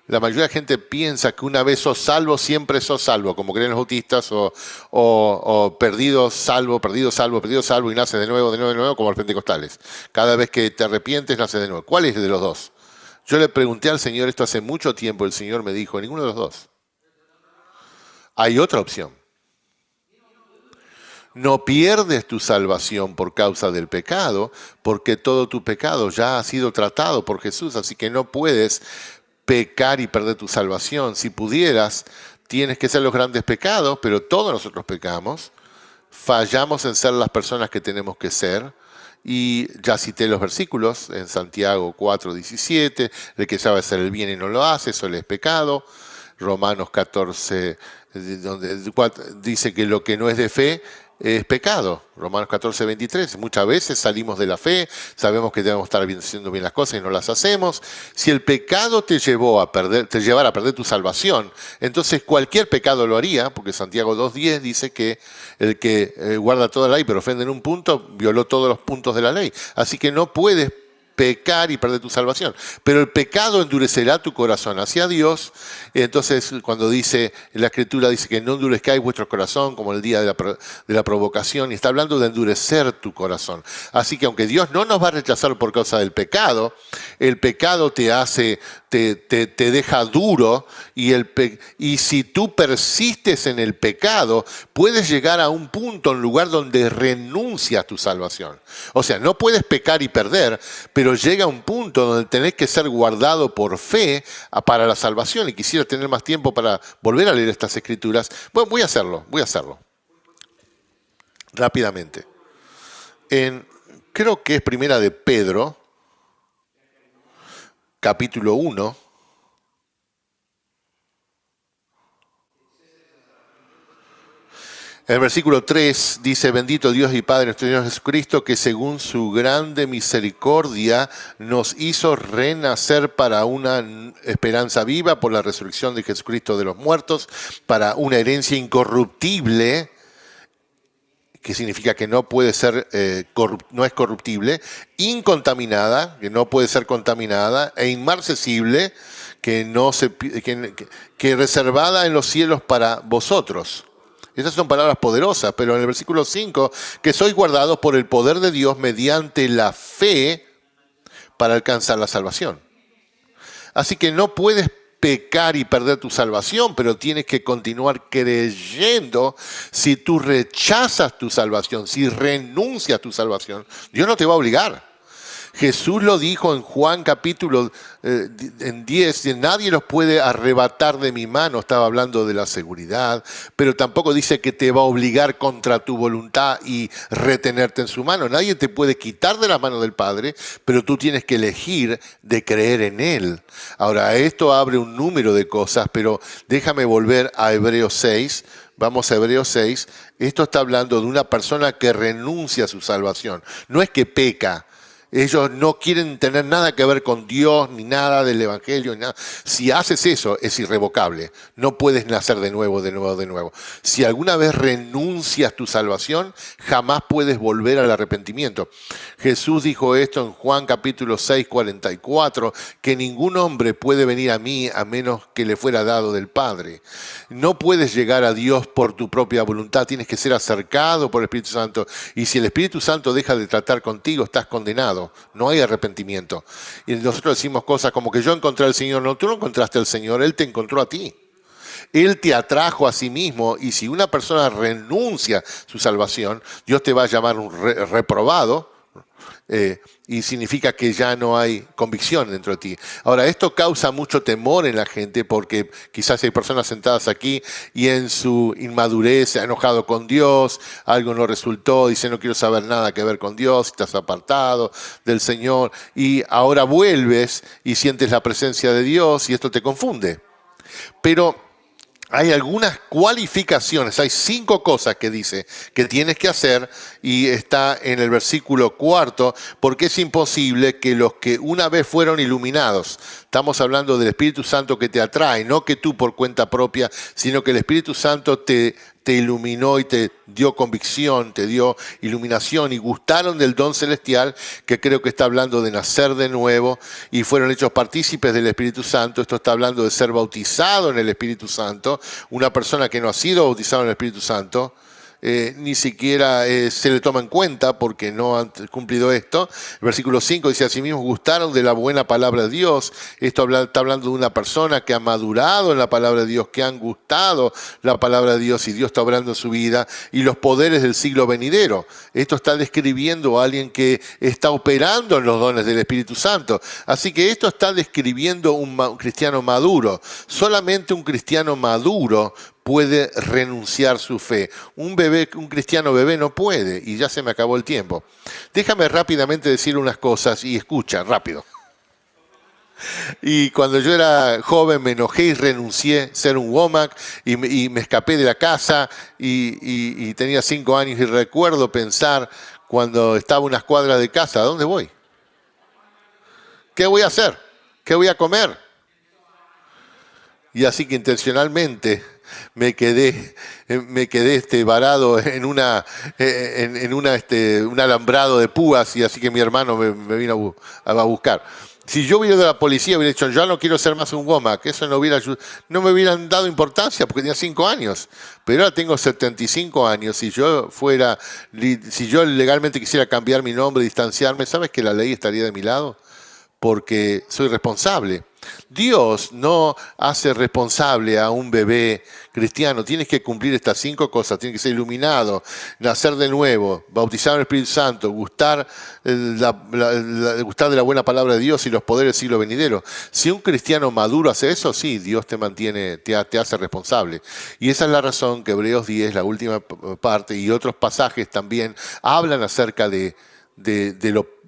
La mayoría de la gente piensa que una vez sos salvo, siempre sos salvo, como creen los bautistas, o perdido, salvo, perdido, salvo, perdido, salvo, y naces de nuevo, como los pentecostales. Cada vez que te arrepientes, naces de nuevo. ¿Cuál es de los dos? Yo le pregunté al Señor esto hace mucho tiempo, el Señor me dijo, ninguno de los dos. Hay otra opción. No pierdes tu salvación por causa del pecado, porque todo tu pecado ya ha sido tratado por Jesús, así que no puedes pecar y perder tu salvación. Si pudieras, tienes que ser los grandes pecados, pero todos nosotros pecamos, fallamos en ser las personas que tenemos que ser, y ya cité los versículos en Santiago 4:17, el que sabe hacer el bien y no lo hace, eso le es pecado. Romanos 14, donde dice que lo que no es de fe es pecado. Romanos 14:23. Muchas veces salimos de la fe, sabemos que debemos estar haciendo bien las cosas y no las hacemos. Si el pecado te llevara a perder tu salvación, entonces cualquier pecado lo haría, porque Santiago 2:10 dice que el que guarda toda la ley pero ofende en un punto, violó todos los puntos de la ley. Así que no puedes pecar y perder tu salvación. Pero el pecado endurecerá tu corazón hacia Dios. Entonces, cuando dice, la Escritura dice que no endurezcáis vuestro corazón como el día de la provocación, y está hablando de endurecer tu corazón. Así que aunque Dios no nos va a rechazar por causa del pecado, el pecado te hace, te deja duro, y si tú persistes en el pecado, puedes llegar a un punto, un lugar donde renuncias a tu salvación. O sea, no puedes pecar y perder, pero llega un punto donde tenés que ser guardado por fe para la salvación. Y quisiera tener más tiempo para volver a leer estas escrituras. Bueno, voy a hacerlo rápidamente. Creo que es Primera de Pedro, capítulo 1. El versículo 3 dice, bendito Dios y Padre nuestro Señor Jesucristo, que según su grande misericordia nos hizo renacer para una esperanza viva por la resurrección de Jesucristo de los muertos, para una herencia incorruptible, que significa que no puede ser, no es corruptible, incontaminada, que no puede ser contaminada, e inmarcesible, que reservada en los cielos para vosotros. Esas son palabras poderosas, pero en el versículo 5, que sois guardados por el poder de Dios mediante la fe para alcanzar la salvación. Así que no puedes pecar y perder tu salvación, pero tienes que continuar creyendo. Si tú rechazas tu salvación, si renuncias a tu salvación, Dios no te va a obligar. Jesús lo dijo en Juan capítulo 10, nadie los puede arrebatar de mi mano, estaba hablando de la seguridad, pero tampoco dice que te va a obligar contra tu voluntad y retenerte en su mano. Nadie te puede quitar de la mano del Padre, pero tú tienes que elegir de creer en Él. Ahora, esto abre un número de cosas, pero déjame volver a Hebreos 6. Vamos a Hebreos 6. Esto está hablando de una persona que renuncia a su salvación. No es que peca. Ellos no quieren tener nada que ver con Dios, ni nada del Evangelio, ni nada. Si haces eso, es irrevocable. No puedes nacer de nuevo. Si alguna vez renuncias tu salvación, jamás puedes volver al arrepentimiento. Jesús dijo esto en Juan capítulo 6, 44, que ningún hombre puede venir a mí a menos que le fuera dado del Padre. No puedes llegar a Dios por tu propia voluntad, tienes que ser acercado por el Espíritu Santo. Y si el Espíritu Santo deja de tratar contigo, estás condenado. No hay arrepentimiento. Y nosotros decimos cosas como que yo encontré al Señor. No, tú no encontraste al Señor, Él te encontró a ti. Él te atrajo a sí mismo, y si una persona renuncia a su salvación, Dios te va a llamar un reprobado, y significa que ya no hay convicción dentro de ti. Ahora, esto causa mucho temor en la gente porque quizás hay personas sentadas aquí y en su inmadurez se ha enojado con Dios, algo no resultó, dice no quiero saber nada que ver con Dios, estás apartado del Señor y ahora vuelves y sientes la presencia de Dios y esto te confunde. Pero hay algunas cualificaciones, hay 5 cosas que dice que tienes que hacer y está en el versículo 4, porque es imposible que los que una vez fueron iluminados, estamos hablando del Espíritu Santo que te atrae, no que tú por cuenta propia, sino que el Espíritu Santo te iluminó y te dio convicción, te dio iluminación y gustaron del don celestial, que creo que está hablando de nacer de nuevo y fueron hechos partícipes del Espíritu Santo. Esto está hablando de ser bautizado en el Espíritu Santo. Una persona que no ha sido bautizado en el Espíritu Santo, ni siquiera se le toma en cuenta porque no han cumplido esto. El versículo 5 dice, asimismo gustaron de la buena palabra de Dios. Esto está hablando de una persona que ha madurado en la palabra de Dios, que han gustado la palabra de Dios y Dios está obrando en su vida y los poderes del siglo venidero. Esto está describiendo a alguien que está operando en los dones del Espíritu Santo. Así que esto está describiendo un cristiano maduro. Solamente un cristiano maduro puede renunciar su fe. Un cristiano bebé no puede, y ya se me acabó el tiempo. Déjame rápidamente decir unas cosas y escucha, rápido. Y cuando yo era joven me enojé y renuncié a ser un WOMAC y me escapé de la casa y tenía 5 años y recuerdo pensar cuando estaba a unas cuadras de casa, ¿a dónde voy? ¿Qué voy a hacer? ¿Qué voy a comer? Y así que intencionalmente me quedé varado en un alambrado de púas y así que mi hermano me vino a buscar. Si yo hubiera ido a la policía hubiera dicho, yo no quiero ser más un WOMAC, eso no me hubieran dado importancia porque tenía 5 años. Pero ahora tengo 75 años, si yo legalmente quisiera cambiar mi nombre, distanciarme, ¿sabes que la ley estaría de mi lado? Porque soy responsable. Dios no hace responsable a un bebé cristiano. Tienes que cumplir estas 5 cosas. Tienes que ser iluminado, nacer de nuevo, bautizado en el Espíritu Santo, gustar de la buena palabra de Dios y los poderes del siglo venidero. Si un cristiano maduro hace eso, sí, Dios te mantiene, te hace responsable. Y esa es la razón que Hebreos 10, la última parte, y otros pasajes también hablan acerca de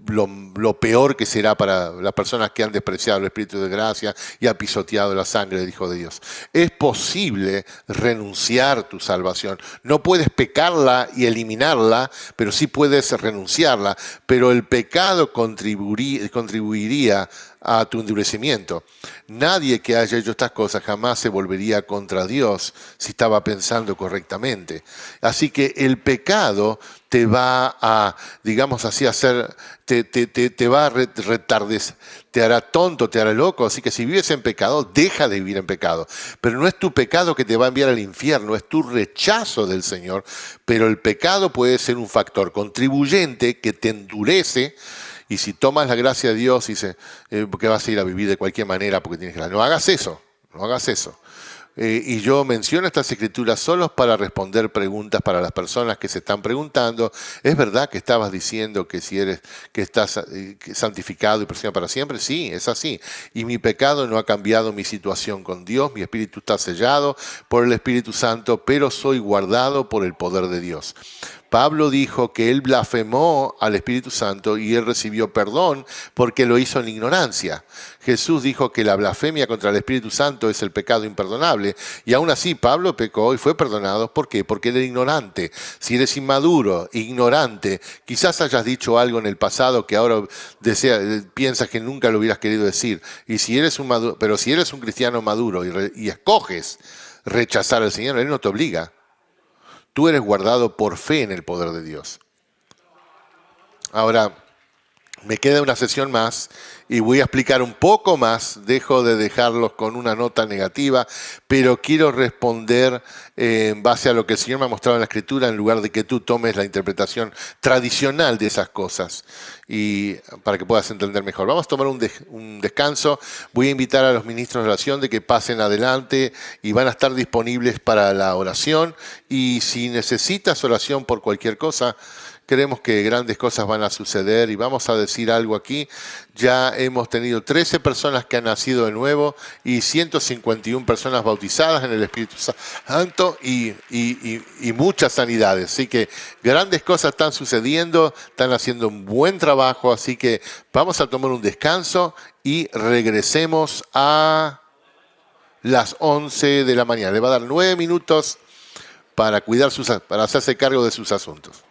lo peor que será para las personas que han despreciado el Espíritu de gracia y han pisoteado la sangre del Hijo de Dios. Es posible renunciar tu salvación. No puedes pecarla y eliminarla, pero sí puedes renunciarla. Pero el pecado contribuiría a tu endurecimiento. Nadie que haya hecho estas cosas jamás se volvería contra Dios si estaba pensando correctamente. Así que el pecado te va a, digamos así, te va a retardecer, te hará tonto, te hará loco. Así que si vives en pecado, deja de vivir en pecado. Pero no es tu pecado que te va a enviar al infierno, es tu rechazo del Señor. Pero el pecado puede ser un factor contribuyente que te endurece. Y si tomas la gracia de Dios, dice, porque vas a ir a vivir de cualquier manera, porque tienes que... No hagas eso, no hagas eso. Y yo menciono estas escrituras solo para responder preguntas para las personas que se están preguntando. ¿Es verdad que estabas diciendo que estás santificado y presionado para siempre? Sí, es así. Y mi pecado no ha cambiado mi situación con Dios. Mi espíritu está sellado por el Espíritu Santo, pero soy guardado por el poder de Dios. Pablo dijo que él blasfemó al Espíritu Santo y él recibió perdón porque lo hizo en ignorancia. Jesús dijo que la blasfemia contra el Espíritu Santo es el pecado imperdonable. Y aún así Pablo pecó y fue perdonado. ¿Por qué? Porque él era ignorante. Si eres inmaduro, ignorante, quizás hayas dicho algo en el pasado que ahora piensas que nunca lo hubieras querido decir. Pero si eres un cristiano maduro y escoges rechazar al Señor, Él no te obliga. Tú eres guardado por fe en el poder de Dios. Ahora, me queda una sesión más y voy a explicar un poco más. Dejo de dejarlos con una nota negativa, pero quiero responder en base a lo que el Señor me ha mostrado en la Escritura, en lugar de que tú tomes la interpretación tradicional de esas cosas, y para que puedas entender mejor. Vamos a tomar un descanso. Voy a invitar a los ministros de oración de que pasen adelante y van a estar disponibles para la oración. Y si necesitas oración por cualquier cosa, creemos que grandes cosas van a suceder y vamos a decir algo aquí. Ya hemos tenido 13 personas que han nacido de nuevo y 151 personas bautizadas en el Espíritu Santo y muchas sanidades. Así que grandes cosas están sucediendo, están haciendo un buen trabajo, así que vamos a tomar un descanso y regresemos a las 11 de la mañana. Le va a dar 9 minutos para hacerse cargo de sus asuntos.